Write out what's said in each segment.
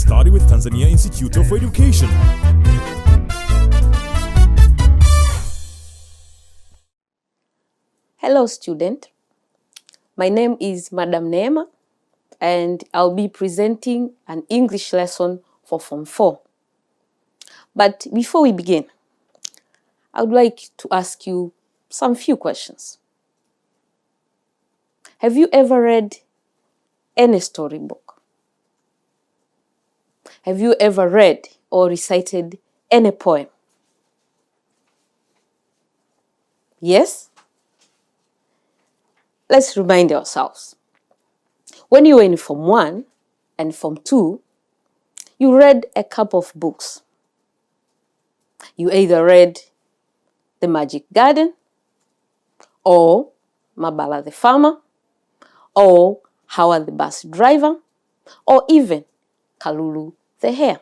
study with Tanzania Institute of Education. Hello student, my name is Madam Neema and I'll be presenting an English lesson for Form 4. But before we begin, I would like to ask you some few questions. Have you ever read any storybook? Have you ever read or recited any poem? Yes? Let's remind ourselves. When you were in Form 1 and Form 2, you read a couple of books. You either read The Magic Garden, or Mabala the Farmer, or Howard the Bus Driver, or even Kalulu the Hare.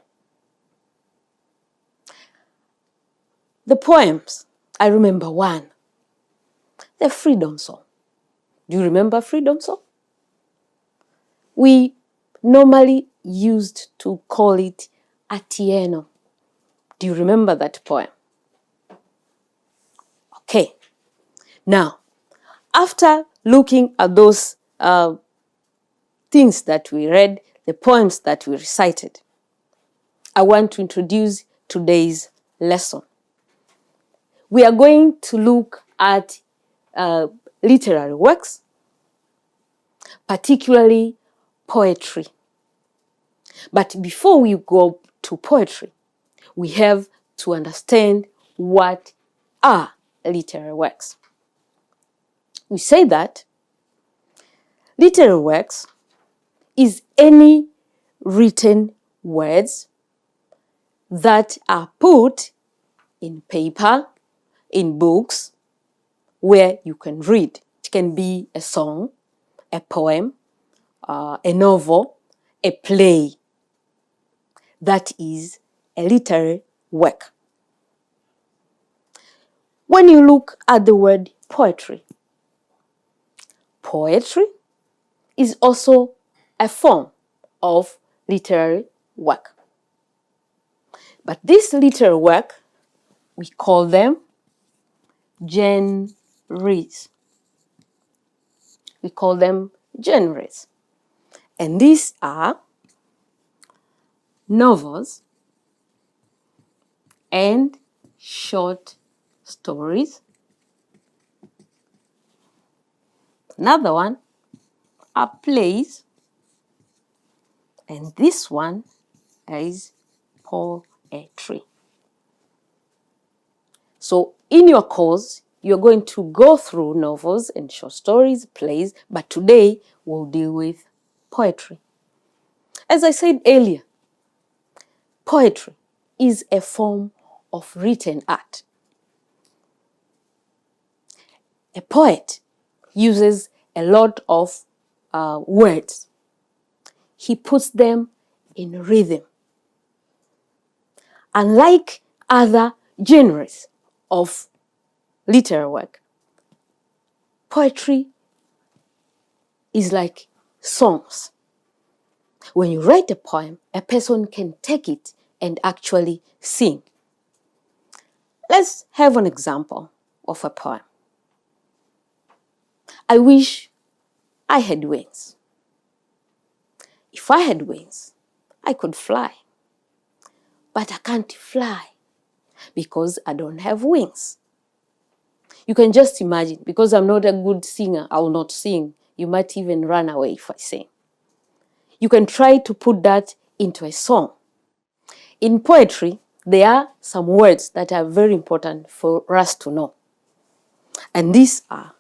The poems, I remember one, the Freedom Song. Do you remember Freedom Song? We normally used to call it Atieno. Do you remember that poem? Okay. Now, after looking at those things that we read, the poems that we recited, I want to introduce today's lesson. We are going to look at literary works, particularly poetry. But before we go to poetry, we have to understand what are literary works. We say that literary works is any written words that are put in paper, in books, where you can read. It can be a song, a poem, a novel, a play. That is a literary work. When you look at the word poetry, poetry is also a form of literary work. But this literary work, we call them genres. We call them genres. And these are novels and short stories. Another one are plays. And this one is poetry. So in your course, you're going to go through novels and short stories, plays, but today we'll deal with poetry. As I said earlier, poetry is a form of written art. A poet uses a lot of words. He puts them in rhythm. Unlike other genres of literary work, poetry is like songs. When you write a poem, a person can take it and actually sing. Let's have an example of a poem. I wish I had wings. If I had wings, I could fly. But I can't fly because I don't have wings. You can just imagine, because I'm not a good singer, I will not sing. You might even run away if I sing. You can try to put that into a song. In poetry, there are some words that are very important for us to know. And these are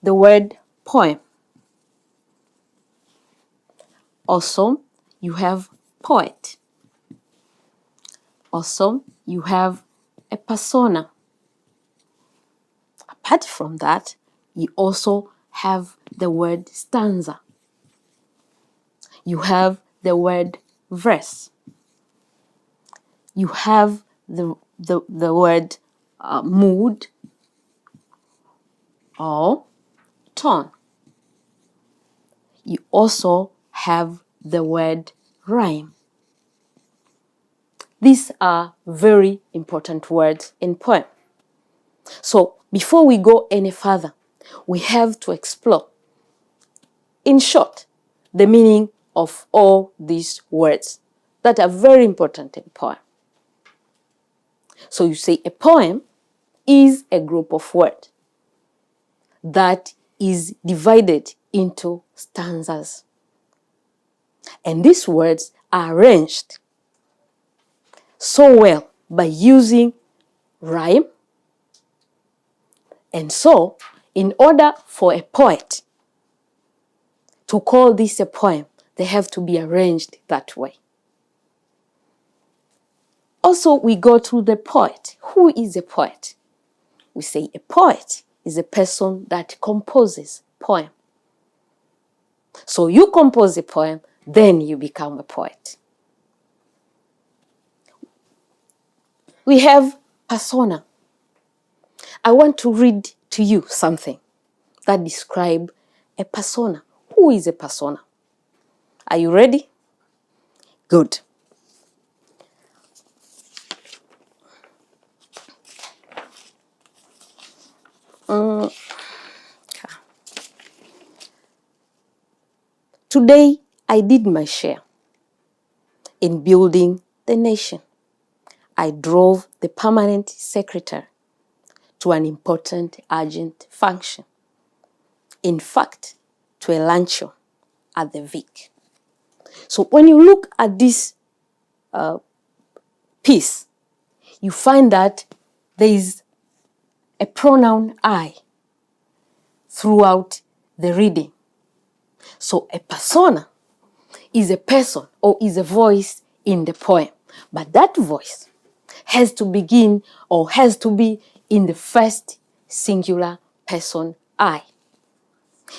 the word poem. Also, you have poet. Also, you have a persona. Apart from that, you also have the word stanza. You have the word verse. You have the word mood or tone. you also have the word rhyme. These are very important words in poem. So before we go any further, we have to explore, in short, the meaning of all these words that are very important in poem. So you say a poem is a group of words that is divided into stanzas. And these words are arranged so well by using rhyme. And so, in order for a poet to call this a poem, they have to be arranged that way. Also, we go to the poet. Who is a poet? We say a poet is a person that composes poem. So you compose a poem, then you become a poet. We have persona. I want to read to you something that describes a persona. Who is a persona? Are you ready? Good. Today, I did my share in building the nation. I drove the permanent secretary to an important urgent function. In fact, to a luncheon at the Vic. So when you look at this piece, you find that there is a pronoun I throughout the reading. So a persona is a person or is a voice in the poem. But that voice has to begin or has to be in the first singular person I.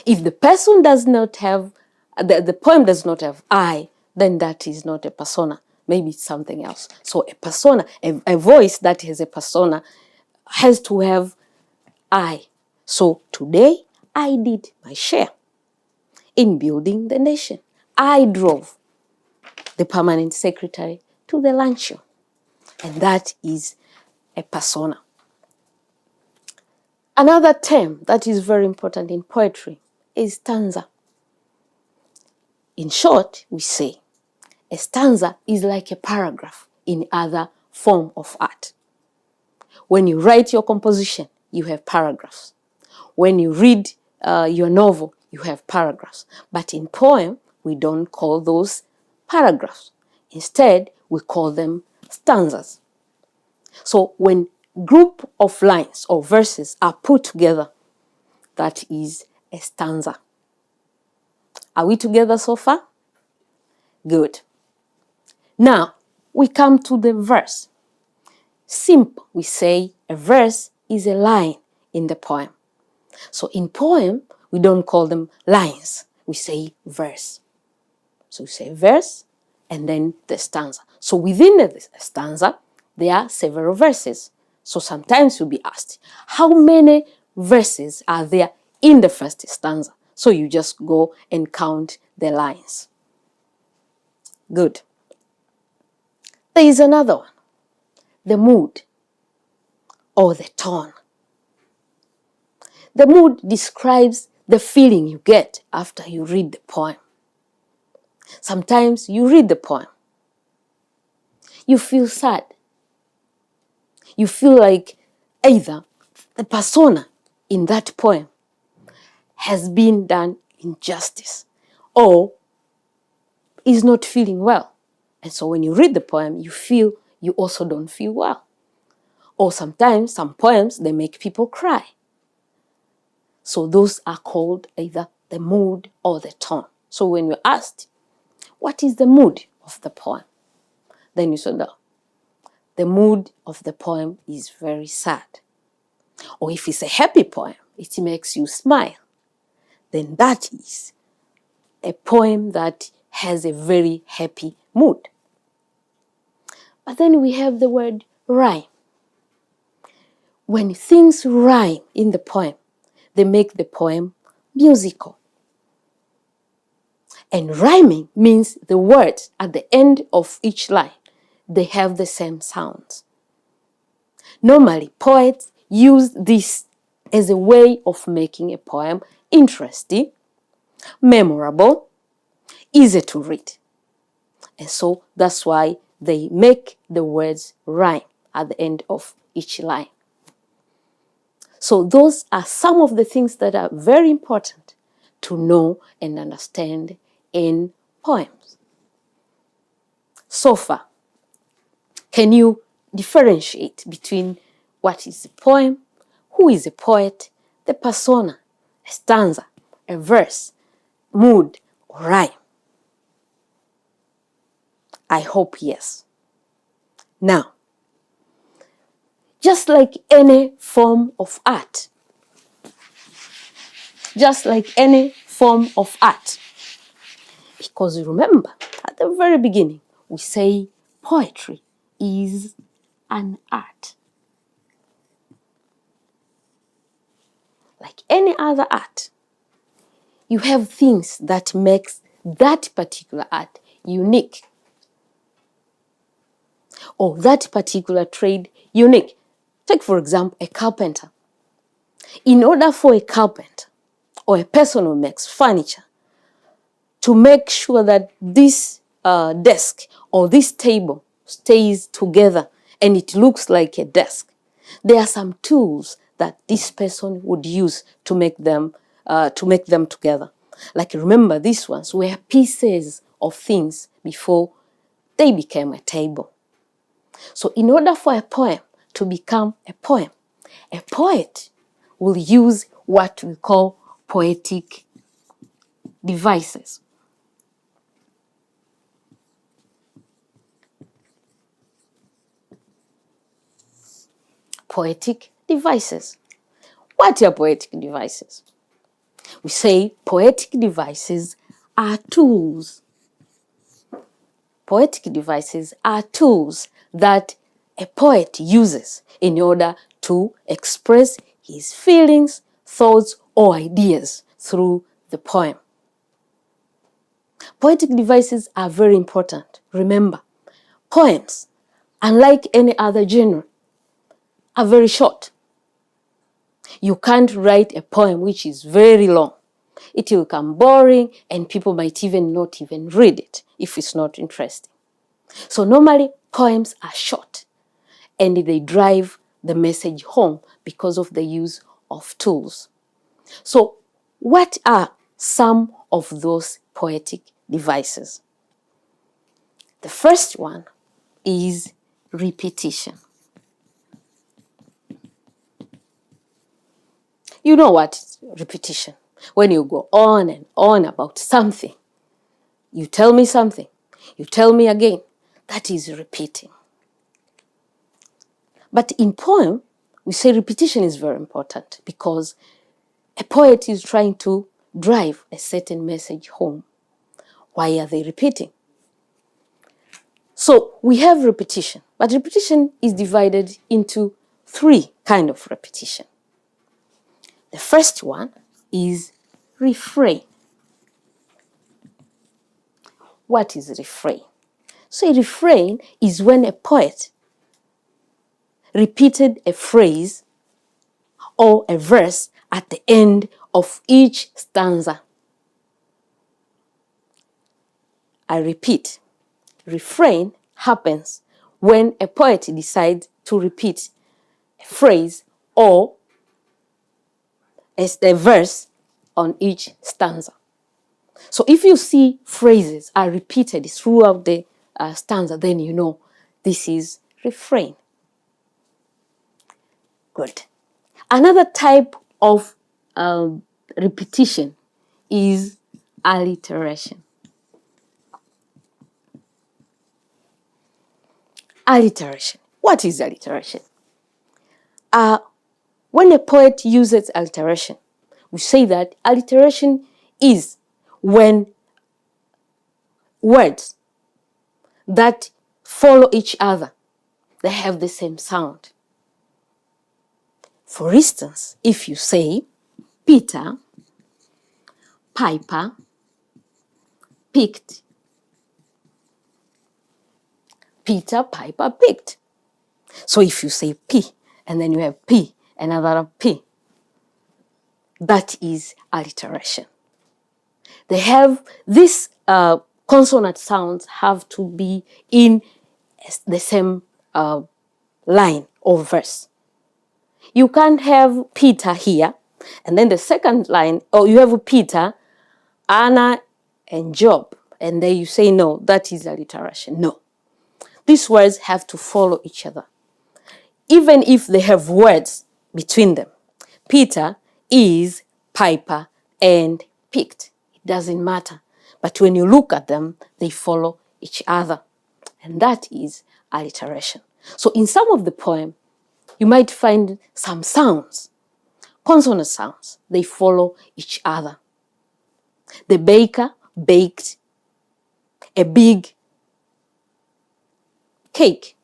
If the person does not have, the poem does not have I, then that is not a persona. Maybe it's something else. So a persona, a voice that has a persona has to have I. So today I did my share in building the nation. I drove the permanent secretary to the luncheon. And that is a persona. Another term that is very important in poetry is stanza. In short, we say a stanza is like a paragraph in other form of art. When you write your composition, you have paragraphs. When you read your novel, you have paragraphs. But in poem, we don't call those paragraphs. Instead, we call them stanzas. So when group of lines or verses are put together, that is a stanza. Are we together so far? Good. Now, we come to the verse. Simple, we say a verse is a line in the poem. So in poem, we don't call them lines. We say verse. So we say verse and then the stanza. So within the stanza, there are several verses. So sometimes you'll be asked, how many verses are there in the first stanza? So you just go and count the lines. Good. There is another one, the mood or the tone. The mood describes the feeling you get after you read the poem. Sometimes you read the poem, you feel sad. You feel like either the persona in that poem has been done injustice or is not feeling well. And so when you read the poem, you feel you also don't feel well. Or sometimes some poems, they make people cry. So those are called either the mood or the tone. So when you're asked, what is the mood of the poem? Then you say, no, the mood of the poem is very sad. Or if it's a happy poem, it makes you smile. Then that is a poem that has a very happy mood. But then we have the word rhyme. When things rhyme in the poem, they make the poem musical. And rhyming means the words at the end of each line, they have the same sounds. Normally, poets use this as a way of making a poem interesting, memorable, easy to read. And so that's why they make the words rhyme at the end of each line. So those are some of the things that are very important to know and understand in poems. So far, can you differentiate between what is a poem, who is a poet, the persona, a stanza, a verse, mood, or rhyme? I hope yes. Now, just like any form of art, because remember, at the very beginning, we say poetry is an art. Like any other art, you have things that makes that particular art unique, or that particular trade unique. Take, for example, a carpenter. In order for a carpenter or a person who makes furniture to make sure that this desk or this table stays together and it looks like a desk, there are some tools that this person would use to make them together. Like, remember, these ones were pieces of things before they became a table. So in order for a poem to become a poem, a poet will use what we call poetic devices. Poetic devices. What are poetic devices? We say poetic devices are tools. Poetic devices are tools that a poet uses in order to express his feelings, thoughts, or ideas through the poem. Poetic devices are very important. Remember, poems, unlike any other genre, are very short. You can't write a poem which is very long. It will become boring and people might not even read it if it's not interesting. So normally poems are short and they drive the message home because of the use of tools. So what are some of those poetic devices? The first one is repetition. You know what is repetition? When you go on and on about something, you tell me something, you tell me again, that is repeating. But in poem, we say repetition is very important because a poet is trying to drive a certain message home. Why are they repeating? So we have repetition, but repetition is divided into three kinds of repetition. The first one is refrain. What is refrain? So a refrain is when a poet repeated a phrase or a verse at the end of each stanza. I repeat, refrain happens when a poet decides to repeat a phrase or a verse on each stanza. So if you see phrases are repeated throughout the stanza, then you know this is refrain. Good. Another type of repetition is alliteration. Alliteration. What is alliteration? When a poet uses alliteration, we say that alliteration is when words that follow each other, they have the same sound. For instance, if you say Peter, Piper, picked. Peter Piper picked. So if you say P and then you have P, another P, that is alliteration. They have this consonant sounds have to be in the same line or verse. You can't have Peter here and then the second line, or you have Peter, Anna, and Job, and then you say no, that is alliteration. No. These words have to follow each other, even if they have words between them. Peter is Piper and picked. It doesn't matter. But when you look at them, they follow each other. And that is alliteration. So in some of the poem, you might find some sounds, consonant sounds. They follow each other. The baker baked a big cake.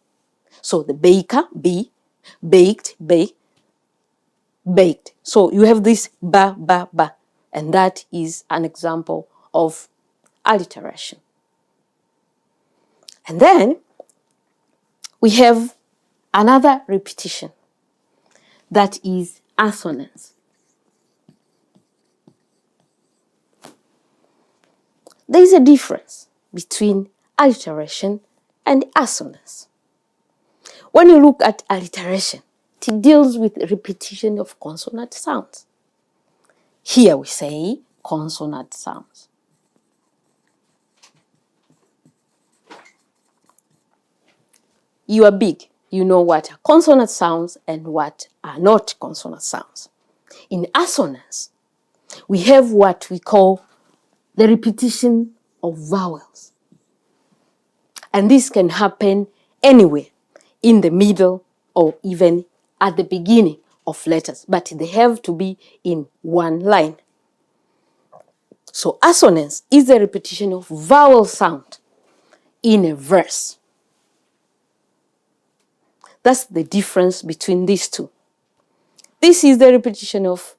So the baker, B, baked, baked. So you have this ba, ba, ba. And that is an example of alliteration. And then we have another repetition that is assonance. There is a difference between alliteration and assonance. When you look at alliteration, it deals with repetition of consonant sounds. Here we say consonant sounds. You are big. You know what are consonant sounds and what are not consonant sounds. In assonance, we have what we call the repetition of vowels. And this can happen anywhere, in the middle or even at the beginning of letters, but they have to be in one line. So assonance is the repetition of vowel sound in a verse. That's the difference between these two. This is the repetition of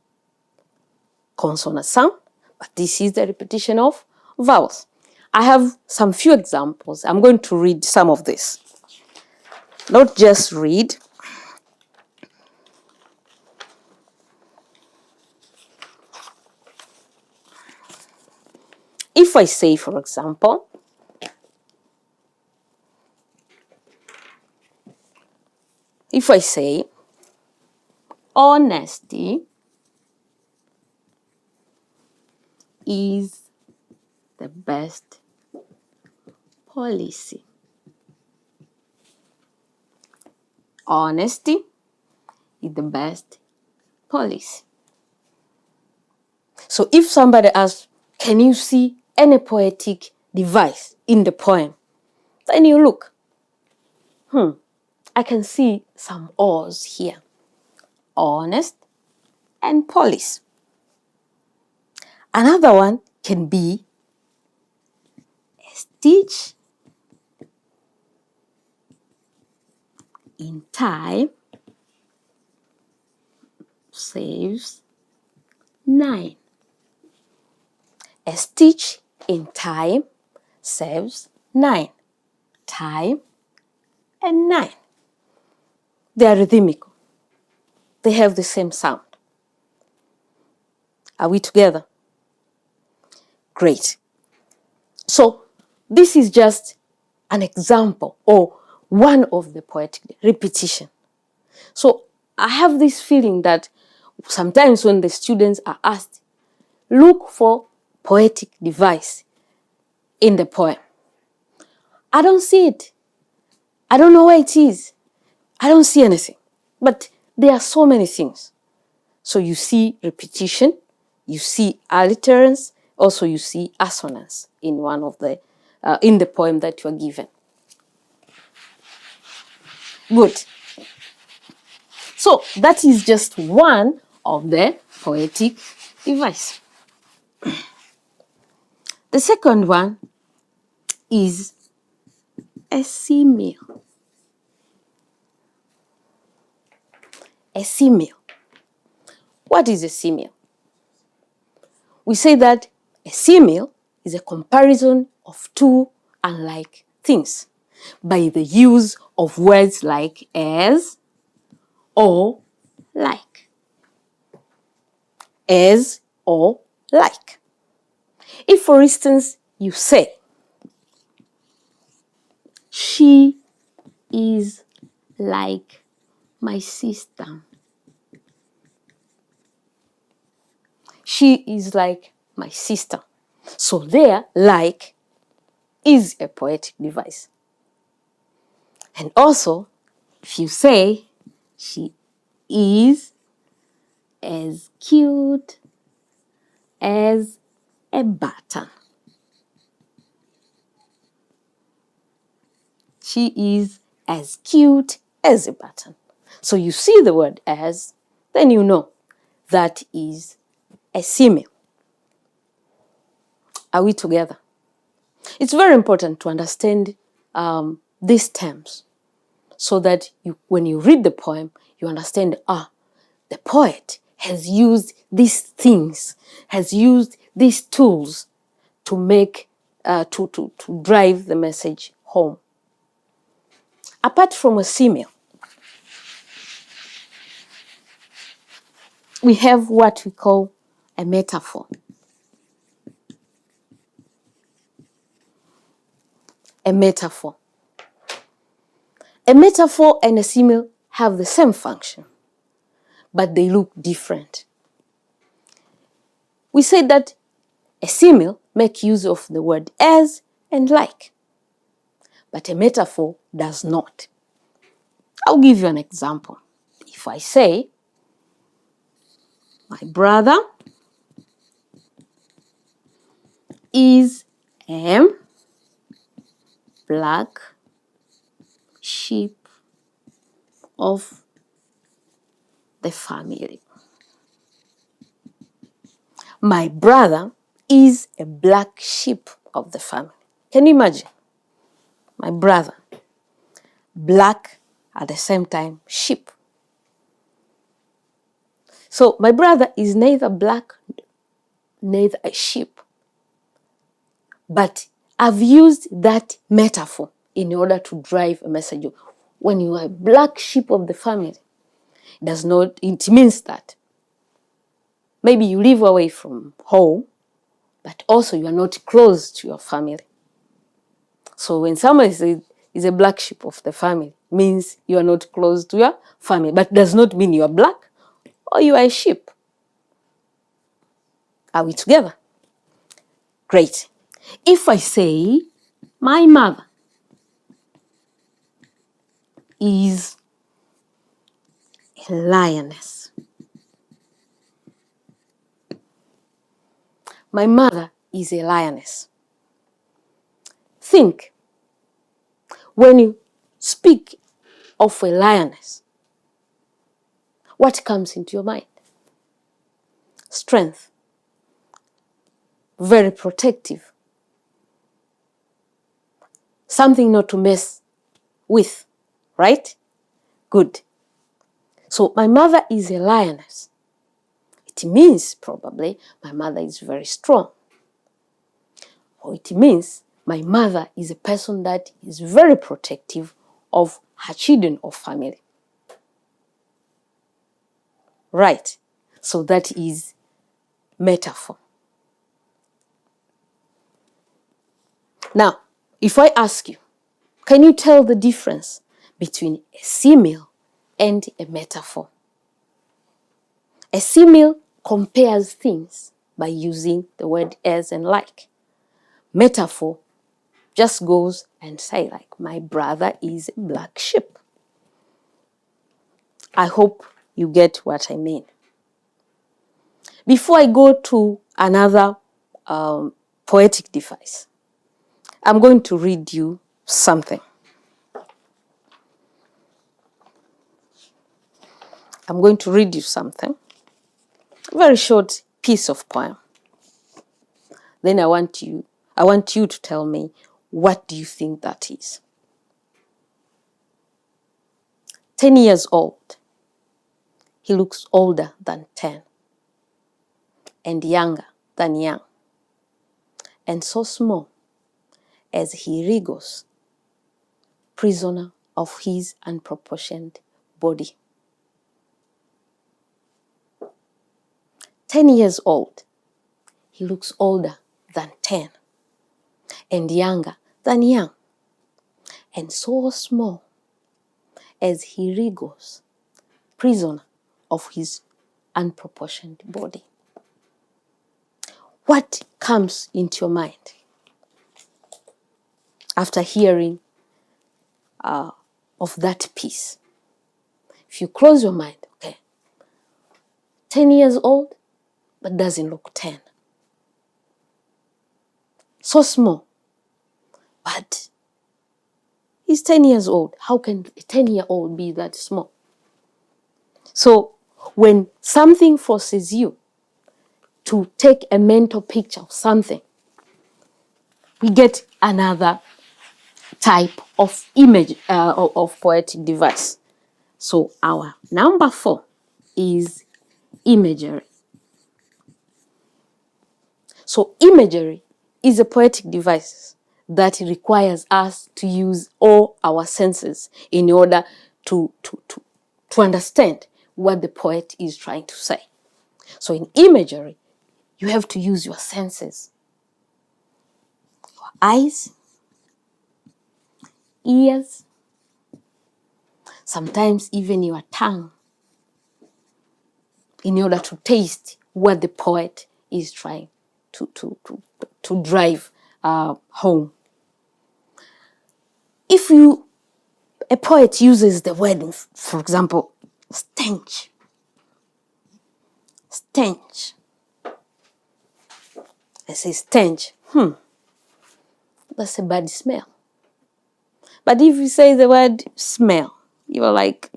consonant sound, but this is the repetition of vowels. I have some few examples. I'm going to read some of this. Not just read. If I say, for example, if I say, honesty is the best policy. Honesty is the best policy. So if somebody asks, can you see any poetic device in the poem? Then you look. I can see some O's here. Honest and police. Another one can be a stitch in time saves 9. A stitch in time saves 9. Time and 9. They are rhythmical. They have the same sound. Are we together? Great. So this is just an example or one of the poetic repetition. So I have this feeling that sometimes when the students are asked, look for poetic device in the poem. I don't see it. I don't know where it is. I don't see anything. But there are so many things. So you see repetition, you see alliterance, also you see assonance in one of the in the poem that you are given. Good. So that is just one of the poetic device. The second one is a simile. A simile. What is a simile? We say that a simile is a comparison of two unlike things by the use of words like as or like. As or like. If, for instance, you say, she is like my sister. She is like my sister. So there, like is a poetic device. And also, if you say, she is as cute as a button. She is as cute as a button. So you see the word as, then you know that is a simile. Are we together? It's very important to understand these terms so that when you read the poem, you understand, the poet has used these things, has used these tools to make, to drive the message home. Apart from a simile, we have what we call a metaphor. A metaphor. A metaphor and a simile have the same function, but they look different. We said that a simile makes use of the word as and like, but a metaphor does not. I'll give you an example. If I say, my brother is a black sheep of the family. My brother is a black sheep of the family. Can you imagine? My brother, black at the same time, sheep. So my brother is neither black, neither a sheep. But I've used that metaphor in order to drive a message. When you are a black sheep of the family, it means that maybe you live away from home, but also you are not close to your family. So when somebody is a black sheep of the family, means you are not close to your family, but does not mean you are black or you are a sheep. Are we together? Great. If I say, my mother is a lioness. My mother is a lioness. Think, when you speak of a lioness, what comes into your mind? Strength. Very protective. Something not to mess with, right? Good. So my mother is a lioness. It means probably my mother is very strong. Or it means my mother is a person that is very protective of her children or family. Right. So that is metaphor. Now, if I ask you, can you tell the difference between a simile and a metaphor? A simile compares things by using the word as and like. Metaphor just goes and say, like, my brother is a black sheep. I hope you get what I mean. Before I go to another poetic device, I'm going to read you something. I'm going to read you something. A very short piece of poem. Then I want you to tell me, what do you think that is? 10 years old. He looks older than 10 and younger than young. and so small as he wriggles, prisoner of his unproportioned body. 10 years old, he looks older than 10, and younger than young, and so small as he wriggles, prisoner of his unproportioned body. What comes into your mind after hearing of that piece? If you close your mind, okay, 10 years old, but doesn't look 10. So small, but he's 10 years old. How can a 10-year-old be that small? So when something forces you to take a mental picture of something, we get another type of image, of poetic device. So our number 4 is imagery. So imagery is a poetic device that requires us to use all our senses in order to understand what the poet is trying to say. So in imagery, you have to use your senses, your eyes, ears, sometimes even your tongue, in order to taste what the poet is trying to drive home. If a poet uses the word, for example, stench. Stench. I say stench. That's a bad smell. But if you say the word smell, you're like,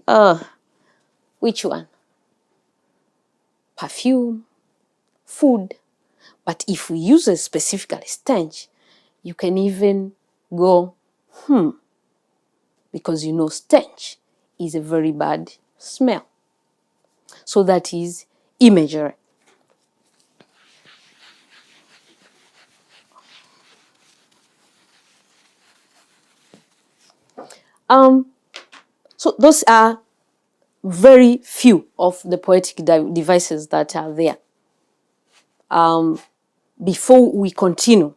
which one? Perfume, food. But if we use a specifically stench, you can even go, because you know stench is a very bad smell. So that is imagery. So those are very few of the poetic devices that are there. Before we continue,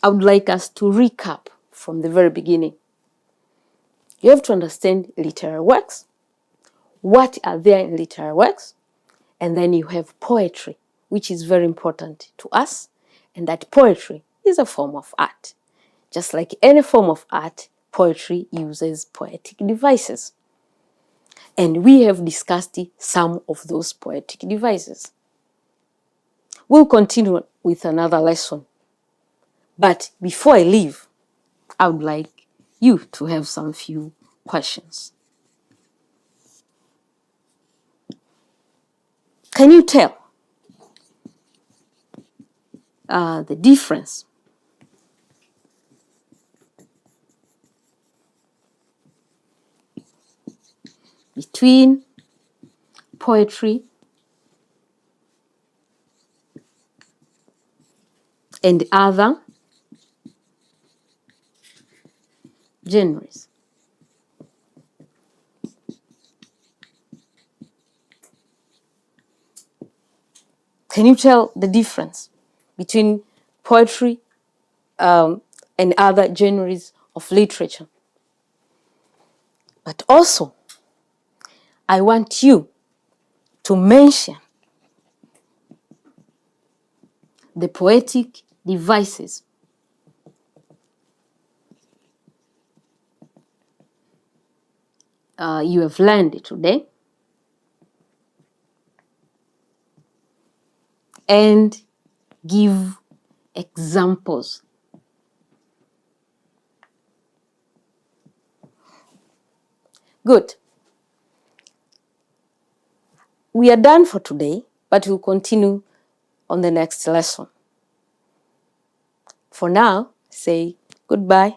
I would like us to recap from the very beginning. You have to understand literary works, what are there in literary works, and then you have poetry, which is very important to us, and that poetry is a form of art. Just like any form of art, poetry uses poetic devices. And we have discussed some of those poetic devices. We'll continue with another lesson. But before I leave, I would like you to have some few questions. Can you tell the difference between poetry and other genres? Can you tell the difference between poetry and other genres of literature? But also, I want you to mention the poetic devices you have learned today, and give examples. Good. We are done for today, but we'll continue on the next lesson. For now, say goodbye.